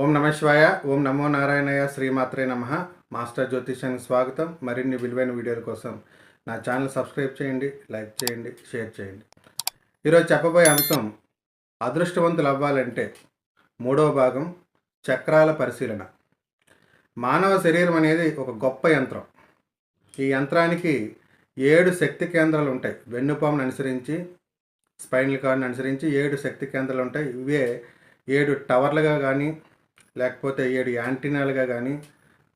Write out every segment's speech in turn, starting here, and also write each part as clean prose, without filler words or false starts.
ఓం నమ శివాయ. ఓం నమో నారాయణయ్య. శ్రీమాత్రే నమః. మాస్టర్ జ్యోతిష్యానికి స్వాగతం. మరిన్ని విలువైన వీడియోల కోసం నా ఛానల్ సబ్స్క్రైబ్ చేయండి, లైక్ చేయండి, షేర్ చేయండి. ఈరోజు చెప్పబోయే అంశం అదృష్టవంతులు అవ్వాలంటే మూడవ భాగం చక్రాల పరిశీలన. మానవ శరీరం అనేది ఒక గొప్ప యంత్రం. ఈ యంత్రానికి 7 శక్తి కేంద్రాలు ఉంటాయి. వెన్నుపామును అనుసరించి, స్పైనల్ కార్డ్ని అనుసరించి 7 శక్తి కేంద్రాలు ఉంటాయి. ఇవే 7 టవర్లుగా కానీ లేకపోతే 7 యాంటీనాలుగా కానీ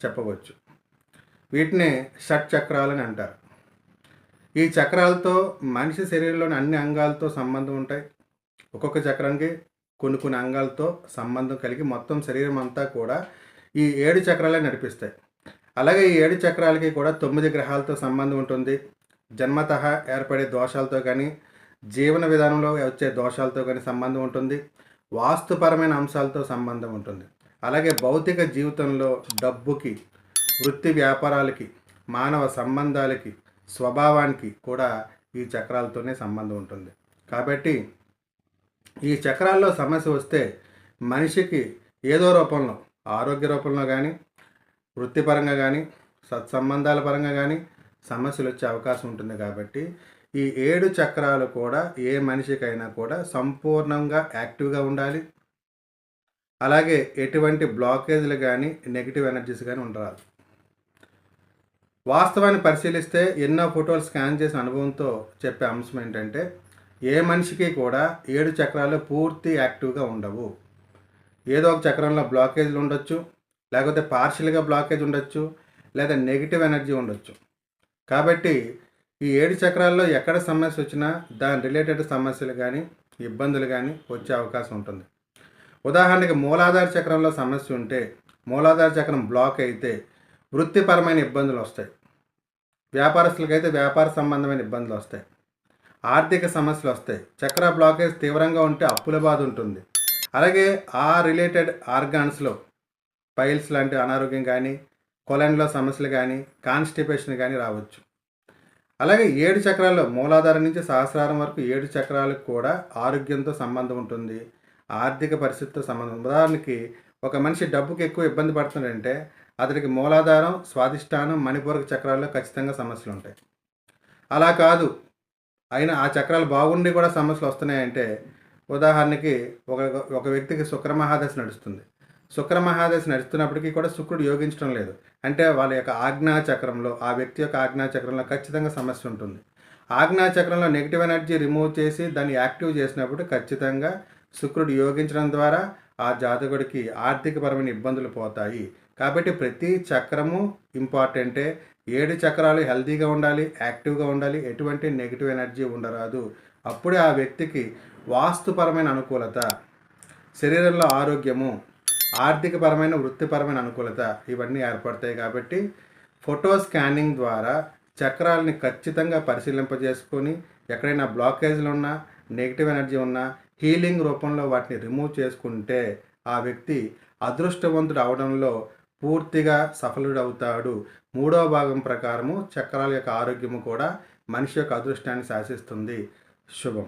చెప్పవచ్చు. వీటిని షట్ చక్రాలని అంటారు. ఈ చక్రాలతో మనిషి శరీరంలోని అన్ని అంగాలతో సంబంధం ఉంటాయి. ఒక్కొక్క చక్రానికి కొన్ని అంగాలతో సంబంధం కలిగి మొత్తం శరీరం అంతా కూడా ఈ 7 చక్రాలే నడిపిస్తాయి. అలాగే ఈ 7 చక్రాలకి కూడా 9 గ్రహాలతో సంబంధం ఉంటుంది. జన్మతః ఏర్పడే దోషాలతో కానీ, జీవన విధానంలో వచ్చే దోషాలతో కానీ సంబంధం ఉంటుంది. వాస్తుపరమైన అంశాలతో సంబంధం ఉంటుంది. అలాగే భౌతిక జీవితంలో డబ్బుకి, వృత్తి వ్యాపారాలకి, మానవ సంబంధాలకి, స్వభావానికి కూడా ఈ చక్రాలతోనే సంబంధం ఉంటుంది. కాబట్టి ఈ చక్రాల్లో సమస్య వస్తే మనిషికి ఏదో రూపంలో, ఆరోగ్య రూపంలో కానీ, వృత్తిపరంగా కానీ, సత్సంబంధాల పరంగా కానీ సమస్యలు వచ్చే అవకాశం ఉంటుంది. కాబట్టి ఈ 7 చక్రాలు కూడా ఏ మనిషికైనా కూడా సంపూర్ణంగా యాక్టివ్గా ఉండాలి. అలాగే ఎటువంటి బ్లాకేజ్లు కానీ, నెగిటివ్ ఎనర్జీస్ కానీ ఉండరాదు. వాస్తవాన్ని పరిశీలిస్తే ఎన్నో ఫోటోలు స్కాన్ చేసిన అనుభవంతో చెప్పే అంశం ఏంటంటే, ఏ మనిషికి కూడా 7 చక్రాలు పూర్తి యాక్టివ్గా ఉండవు. ఏదో ఒక చక్రంలో బ్లాకేజ్లు ఉండొచ్చు, లేకపోతే పార్షియల్గా బ్లాకేజ్ ఉండొచ్చు, లేదా నెగిటివ్ ఎనర్జీ ఉండొచ్చు. కాబట్టి ఈ 7 చక్రాల్లో ఎక్కడ సమస్య వచ్చినా దాని రిలేటెడ్ సమస్యలు కానీ, ఇబ్బందులు కానీ వచ్చే అవకాశం ఉంటుంది. ఉదాహరణకి మూలాధార చక్రంలో సమస్య ఉంటే, మూలాధార చక్రం బ్లాక్ అయితే వృత్తిపరమైన ఇబ్బందులు వస్తాయి. వ్యాపారస్తులకైతే వ్యాపార సంబంధమైన ఇబ్బందులు వస్తాయి. ఆర్థిక సమస్యలు వస్తాయి. చక్ర బ్లాకేజ్ తీవ్రంగా ఉంటే అప్పుల బాధ ఉంటుంది. అలాగే ఆ రిలేటెడ్ ఆర్గాన్స్లో పైల్స్ లాంటి అనారోగ్యం కానీ, కొలెన్లో సమస్యలు కానీ, కాన్స్టిపేషన్ కానీ రావచ్చు. అలాగే 7 చక్రాల్లో మూలాధారం నుంచి సహస్రారం వరకు 7 చక్రాలకు కూడా ఆరోగ్యంతో సంబంధం ఉంటుంది. ఆర్థిక పరిస్థితితో సంబంధం. ఉదాహరణకి ఒక మనిషి డబ్బుకి ఎక్కువ ఇబ్బంది పడుతున్నాడంటే అతనికి మూలాధారం, స్వాదిష్టానం, మణిపూరక చక్రాల్లో ఖచ్చితంగా సమస్యలు ఉంటాయి. అలా కాదు, అయినా ఆ చక్రాలు బాగుండి కూడా సమస్యలు వస్తున్నాయంటే, ఉదాహరణకి ఒక వ్యక్తికి శుక్రమహాదశ నడుస్తుంది. శుక్రమహాదశ నడుస్తున్నప్పటికీ కూడా శుక్రుడు యోగించడం లేదు అంటే వాళ్ళ యొక్క ఆజ్ఞాచక్రంలో, ఆ వ్యక్తి యొక్క ఆజ్ఞాచక్రంలో ఖచ్చితంగా సమస్య ఉంటుంది. ఆజ్ఞాచక్రంలో నెగిటివ్ ఎనర్జీ రిమూవ్ చేసి దాన్ని యాక్టివ్ చేసినప్పుడు ఖచ్చితంగా శుక్రుడు యోగించడం ద్వారా ఆ జాతకుడికి ఆర్థికపరమైన ఇబ్బందులు పోతాయి. కాబట్టి ప్రతి చక్రము ఇంపార్టెంటే. 7 చక్రాలు హెల్తీగా ఉండాలి, యాక్టివ్గా ఉండాలి, ఎటువంటి నెగిటివ్ ఎనర్జీ ఉండరాదు. అప్పుడే ఆ వ్యక్తికి వాస్తుపరమైన అనుకూలత, శరీరంలో ఆరోగ్యము, ఆర్థికపరమైన, వృత్తిపరమైన అనుకూలత ఇవన్నీ ఏర్పడతాయి. కాబట్టి ఫోటో స్కానింగ్ ద్వారా చక్రాలని ఖచ్చితంగా పరిశీలింపజేసుకొని ఎక్కడైనా బ్లాకేజ్లు ఉన్నా, నెగిటివ్ ఎనర్జీ ఉన్నా హీలింగ్ రూపంలో వాటిని రిమూవ్ చేసుకుంటే ఆ వ్యక్తి అదృష్టవంతుడు అవడంలో పూర్తిగా సఫలుడవుతాడు. మూడవ భాగం ప్రకారము చక్రాల యొక్క ఆరోగ్యము కూడా మనిషి యొక్క అదృష్టాన్ని శాసిస్తుంది. శుభం.